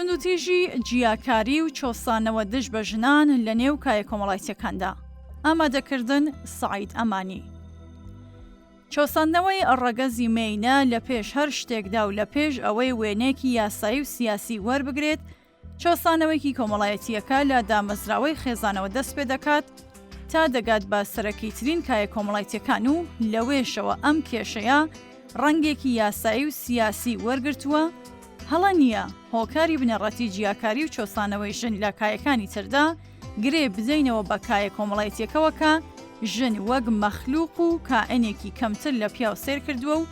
توندوتیژی جیاکاری و چۆسانەوە دژ بە ژنان لە نێو کایە کۆمەڵایەتیەکاندا. ئامادەکردن سعید ئەمانی. چۆساندنەوەی ڕەگەزی مێینە لە پێش هەر شتێکدا و لە پێش ئەوەی وێنێکی یاسایی و سیاسی وەربگرێت، چۆسانەوەیکی کۆمەڵایەتیەکە لە دامەزراوەی خێزانەوە دەست پێ دەکات تا دەگات بە سەرەکیترین کایە کۆمەڵایەتیەکان و لەوێشەوە ئەم کێشەیە ڕەنگێکی یاسایی و سیاسی وەرگرتووە. هەڵە نییە هۆکاری بنەڕەتی جیاکاری و چۆسانەوەی ژن لە کایەکانی تردا گرێ بدەینەوە بە کایە کۆمەڵایەتیەکەوە کە ژن وەک مەخلووق و کائنێکی کەمتر لە پیاو سێر کردووە و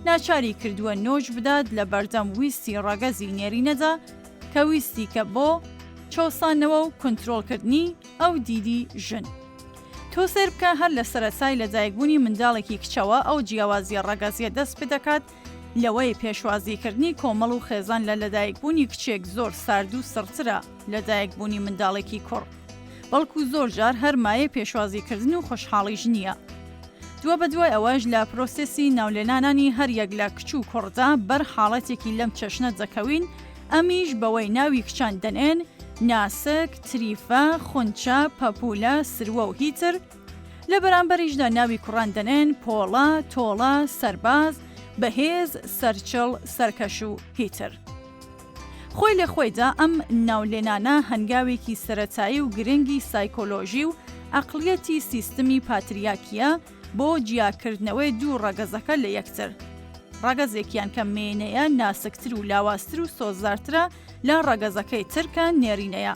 ناچاری کردووە نۆج بدات لە بەردەم ویستی ڕەگەزی نێرینەدا کە ویستی کە بۆ چۆسانەوە و کنترۆلکردنی ئەو دیدی ژن. تۆ سێر بکە هەر لە سەرەتای لەدایکبوونی منداڵێکی کچەوە ئەو جیاوازیە ڕەگەزیە دەست پێ دەکات لەوەی پێشوازیکردنی کۆمەڵ و خێزان لە لەدایکبوونی کچێک زۆر سارد و سڕترە لەدایکبوونی منداڵێکی کوڕ، بەڵکو زۆر جار هەر مایە پێشوازیکردن و خۆشحاڵیش نییە. دووە بە دوای ئەوەش لە پرۆسێسی ناولێنانانی هەر یەک لە کچ و کوڕدا بەر حاڵەتێکی لەم چەشنە دەکەوین، ئەمیش بەوەی ناوی کچان دەنێن ناسک، تریفە، خونچە، پەپولە، سروە و هیتر، لە بەرامبەریشدا ناوی کوڕان دەنێن پۆڵە، تۆڵە، سەرباز، بەهێز، سەرچڵ، سەرکەش و هیتر. خۆی لە خۆیدا ئەم ناولێنانە هەنگاوێکی سەرەتایی و گرنگی سایکۆلۆژی و عەقڵیەتی سیستمی پاتریاکیە بۆ جیاکردنەوەی دوو ڕەگەزەکە لە یەکتر. ڕەگەزێکیان کە مێنەیە ناسکتر و لاواستر و سۆزدارترە لە ڕەگەزەکەی ترکە نێرینەیە.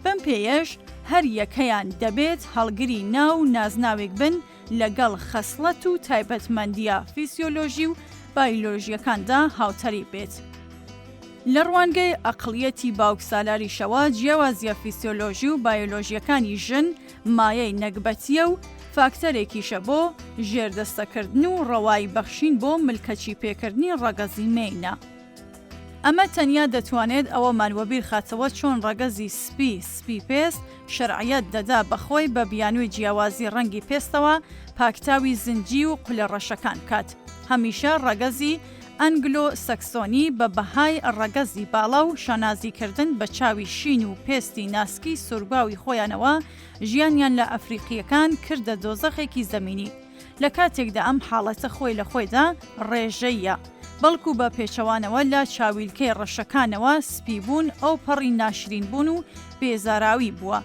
بەم پێیەش هەر یەکەیان دەبێت هەڵگری ناو نازناوێک بن لەگەڵ خەسڵەت و تایبەتمەندیە فیسیۆلۆژی و بایۆلۆژیەکاندا هاوتەری بێت. لە ڕوانگەی ئەقڵیەتی باوکسالاریشەوە جیاوازیە فیسیۆلۆژی و بایۆلۆژیەکانی ژن مایەی نەکبەتیە و فاکتەرێکیشە بۆ ژێردەستەکردن و ڕەوایی بەخشین بۆ ملکەچی پێکردنی ڕەگەزی مێینە. ئەمە تەنیا دەتوانێت ئەوەمان وەبیر خاتەوە چۆن ڕەگەزی سپی پێست شەرعیەت دەدا بەخۆی بە بیانووی جیاوازی ڕەنگی پێستەوە پاکتاوی زنجی و قولە ڕەشەکان کات. هەمیشە ڕەگەزی ئەنگلۆ سەکسۆنی بە بەهای ڕەگەزی باڵا و شانازیکردن بە چاوی شین و پێستی ناسکی سورباوی خۆیانەوە ژیانیان لە ئەفریقیەکان کردە دۆزەخێکی زەمینی. لە کاتێکدا ئەم حاڵەتە خۆی لە خۆیدا ڕێژەیە، بەڵکو بە پێچەوانەوە لە چاویلکەی ڕەشەکانەوە سپی بوون ئەو پەڕی ناشرین بوون و بێزاراوی بووە.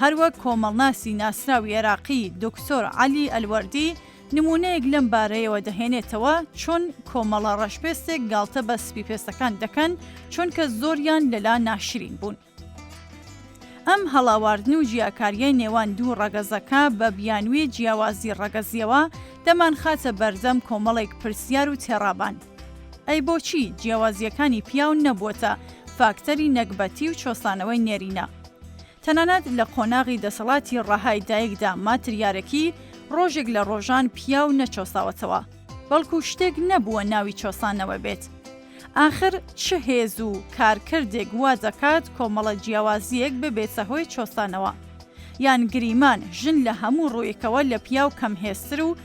هەروەک کۆمەڵناسی ناسراوی عێراقی دکتۆر عەلی ئەلوەردی نمونەیەک لەم بارەیەوە دەهێنێتەوە چۆن کۆمەڵە ڕەشپێستێک گاڵتە بە سپی پێستەکان دەکەن چونکە زۆریان لەلا ناشرین بوون. ئەم هەڵاواردن و جیاکاریە نێوان دوو ڕەگەزەکە بە بیانوی جیاوازی ڕەگەزیەوە دەمان خاتە بەردەم کۆمەڵێک پرسیار و تێڕابان. ئەی بۆچی جیاوازیەکانی پیاو نەبووەتە فاکتەری نەکبەتی و چۆسانەوەی نێرینە؟ تەنانەت لە قۆناغی دەسەڵاتی ڕەهای دایکدا ماتریارەکی ڕۆژێک لە ڕۆژان پیاو نەچۆساوەتەوە، بەڵکو شتێک نەبووە ناوی چۆسانەوە بێت. ئاخر چ هێز و کارکردێک وا دەکات کۆمەڵە جیاوازیەک ببێتە هۆی چۆسانەوە؟ یان گریمان ژن لە هەموو ڕوویەکەوە لە پیاو کەم هێزتر و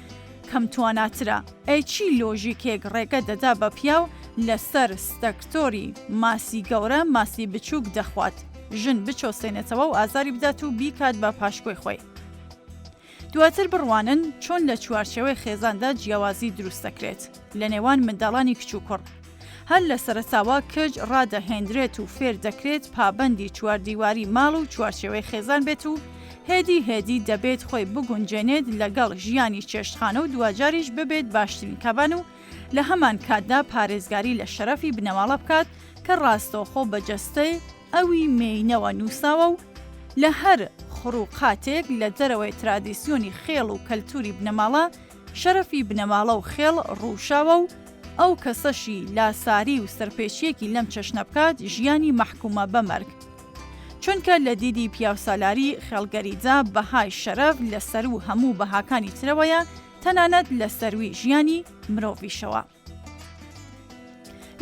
کەم تواناترە؟ ئەی چی لۆژیکێک ڕێگە دەدا بە پیاو لەسەر ستەکتۆری ماسی گەورە ماسی بچووک دەخوات، ژن بچۆسێنێتەوە و ئازاری بدات و بیکات بە پاشکۆی خۆی؟ دواتر بڕوانن چۆن لە چوارچێوەی خێزاندا جیاوازی دروست دەکرێت لە نێوان منداڵانی کچ و کوڕ. هەر لە سەرەتاوە کەج ڕادەهێنرێت و فێر دەکرێت پابەندی چواردیواری ماڵ و چوارچێوەی خێزان بێت و هێدی دەبێت خۆی بگونجێنێت لەگەڵ ژیانی چێشتخانە و دوواجاریش ببێت باشترین کابان و لە هەمان کاتدا پارێزگاری لە شەرەفی بنەماڵە بکات کە ڕاستەوخۆ بەجەستەی ئەوی مێینەوە نووساوە و لە هەر خڕووقاتێک لە دەرەوەی ترادیسیۆنی خێڵ و کەلتوری بنەماڵە شەرەفی بنەماڵە و خێڵ ڕووشاوە و ئەو کەسەشی لاساری و سەرپێچیەکی لەم چەشنە بکات ژیانی مەحکومە بەمەرگ. چونکە لە دیدی پیاوسالاری خێڵگەریدا بەهای شەرەف لەسەر و هەموو بەهاکانی ترەوەیە تەنانەت لە سەروی ژیانی مرۆڤیشەوە.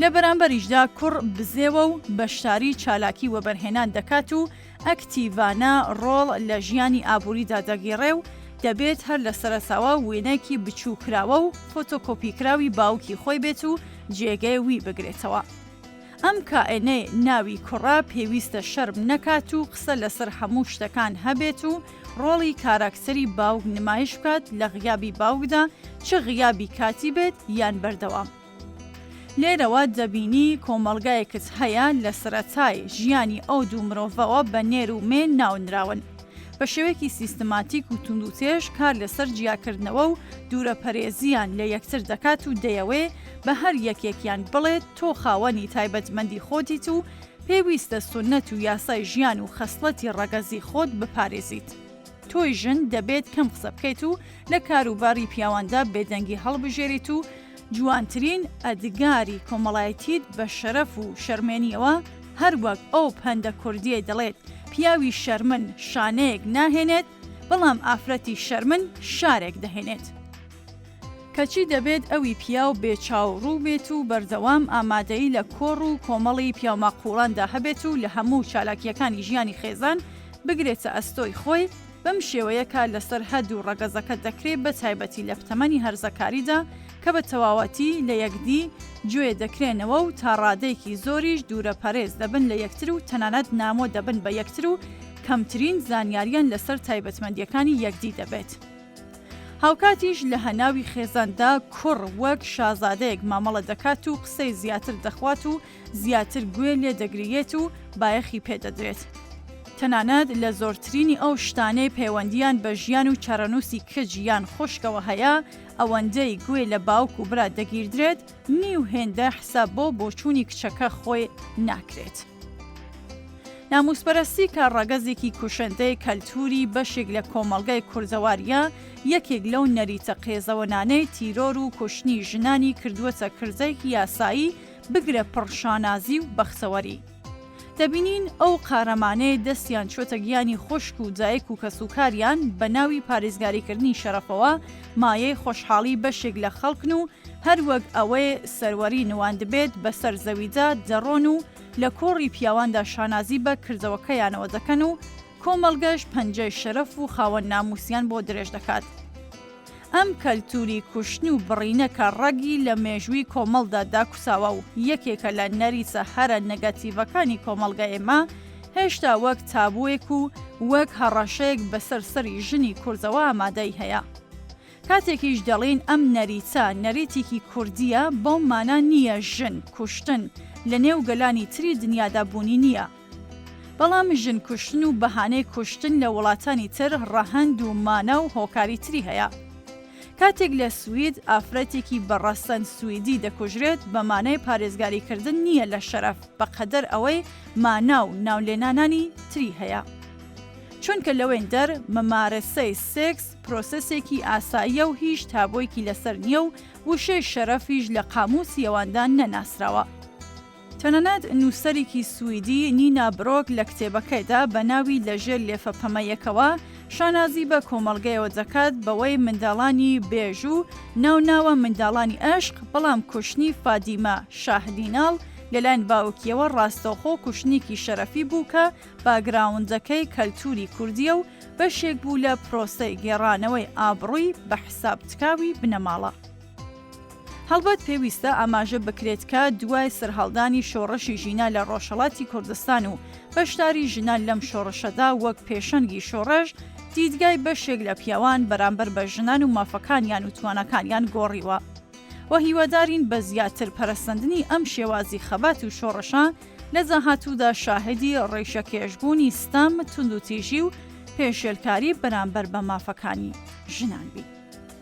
لە بەرامبەریشدا کوڕ بزێوە و بەشداری چالاکی وەبەرهێنان دەکات و ئەکتیڤانە ڕۆڵ لە ژیانی ئابووریدا دەگیڕێ و دەبێت هەر لە سەرەتاوە وێنەیەکی بچووکراوە و فۆتۆکۆپیکراوی باوکی خۆی بێت و جێگەی وی بگرێتەوە. ئەم کائنەی ناوی کوڕا پێویستە شەرم نەکات و قسە لەسەر هەموو شتەکان هەبێت و ڕۆڵی کاراکتەری باوک نمایش بکات لە غیابی باوکدا چ غیابی کاتی بێت یان بەردەوام. لێرەوە دەبینی کۆمەڵگایەکت هەیە لە سەرەتای ژیانی ئەو دوو مرۆڤەوە بە نێر و مێ ناونراون. بە شێوەیەکی سیستماتیک و توندوتێژ کار لەسەر جیاکردنەوە و دوورە پەرێزیان لە یەکتر دەکات و دەیەوێ بە هەر یەکێکیان بڵێت تۆ خاوەنی تایبەتمەندی خۆتیت و پێویستە سونەت و یاسای ژیان و خەسڵەتی ڕەگەزی خۆت بپارێزیت. تۆی ژن دەبێت کەم قسە بکەیت و لە کاروباری پیاواندا بێدەنگی هەڵبژێریت و جوانترین ئەدگاری کۆمەڵایەتیت بە شەرەف و شەرمێنیەوە هەروەک ئەو پەندە کوردیە دەڵێت پیاوی شەرمن شانەیەک ناهێنێت بەڵام ئافرەتی شەرمن شارێک دەهێنێت. کەچی دەبێت ئەوی پیاو بێچاوڕوو بێت و بەردەوام ئامادەی لە کۆڕ و کۆمەڵی پیاماقوڵاندا هەبێت و لە هەموو چالاکیەکانی ژیانی خێزان بگرێتە ئەستۆی خۆی. بەم شێوەیەکە لەسەر هەد و ڕەگەزەکە دەکرێت بە تایبەتی لە پتەمەنی هەرزەکاریدا کە بە تەواوەتی لە یەکدی گوێ دەکرێنەوە و تا ڕادەیەکی زۆریش دوورە پەرێز دەبن لە یەکتر و تەنانەت نامۆ دەبن بە یەکتر و کەمترین زانیاریان لەسەر تایبەتمەندیەکانی یەکدی دەبێت. هاوکاتیش لە هەناوی خێزاندا کوڕ وەک شازادەیەک مامەڵە دەکات و قسەی زیاتر دەخوات و زیاتر گوێ لێ دەگریێت و بایەخی پێدەدرێت. تەنانەت لە زۆرترینی ئەو شتانەی پەیوەندیان بە ژیان و چارەنووسی کەجیان خوشکەوە هەیە ئەوەندەی گوێ لە باوک و برا دەگیردرێت نیو هێندە حساب بۆ بۆچوونی کچەکە خۆی ناکرێت. ناموسپەرستی کارڕەگەزێکی کوشندەی کەلتوری بەشێک لە کۆمەڵگای کوردەواریە یەکێک لەو نەریتە قێزەوەنانەی تیرۆر و کوشتنی ژنانی کردووەتە کرزەیەکی یاسایی بگرە پڕشانازی و بەختەوەری. دەبینین ئەو قارەمانەی دەستیان چۆتە گیانی خوشک و جایەک و کەسوکاریان بە ناوی پارێزگاریکردنی شەرەفەوە مایەی خۆشحاڵی بەشێک لە خەڵکن و هەروەک ئەوەی سەروەری نوان دەبێت بەسەر زەویدا دەڕۆن و لە کۆڕی پیاواندا شانازی بە کردەوەکەیانەوە دەکەن و کۆمەڵگەش پەنجەی شەرەف و خاوەن ناموسیان بۆ درێژ دەکات. ئەم کەلتوری کوشتن و بڕینەکە ڕەگی لە مێژووی کۆمەڵدا داکوساوە و یەکێکە لە نەریسە هەرە نەگاتیڤەکانی کۆمەڵگە ئێمە هێشتا وەک تابووێک و وەک هەڕەشەیەک بەسەر سەری ژنی کوردەوە ئامادەی هەیە. کاتێکیش دەڵێن ئەم نەریتە نەریتێکی کوردیە بۆ مانە نییە ژن کوشتن لە نێو گەلانی تری دنیادا بوونی نییە. بەڵام ژن کوشتن و بەهانەی کوشتن لە وڵاتانی تر ڕەهەند و مانە و هۆکاری تری هەیە. کاتێک لە سوید ئافرەتێکی بەڕەسەن سویدی دەکوژرێت بە مانای پارێزگاریکردن نییە لە شەرەف بەقەدەر ئەوەی مانا و ناولێنانانی تری هەیە. چونکە لەوێن دەر مەمارەسەی سێکس پرۆسەسێکی ئاساییە و هیچ تابۆیەکی لەسەر نییە و وشەی شەرەفیش لە قاموسی ئەواندا نەناسراوە. تەنانەت نووسەرێکی سویدی نینا برۆک لە کتێبەکەیدا بە ناوی لەژێر لێفەپەمەیەکەوە شانازی بە کۆمەڵگەیەوە دەکات بەوەی منداڵانی بێژ و ناوناوە منداڵانی عشق بەڵام کوشتنی فادیمە شاهدیناڵ لەلایەن باوکیەوە ڕاستەوخۆ کوشتنێکی شەرەفی بوو کە باگراوندەکەی کەلتوری کوردیە و بەشێک بوو لە پرۆسەی گێڕانەوەی ئابڕووی بە حساب تکاوی بنەماڵە. هەڵبەت پێویستە ئاماژە بکرێت کە دوای سەرهەڵدانی شۆڕەشی ژینا لە ڕۆژهەڵاتی کوردستان و بەشداری ژنان لەم شۆڕەشەدا وەک پێشەنگی شۆڕەش دیدگای بەشێک لە پیاوان بەرامبەر بە ژنان و مافەکانیان و توانەکانیان گۆڕیوە و هیوادارین بە زیاتر پەرەسەندنی ئەم شێوازی خەبات و شۆڕەشە لە زاهاتوودا شاهدی ڕێشەکێشبوونی ستام توندوتیژی و پێشێلکاری بەرامبەر بە مافەکانی ژنان بین.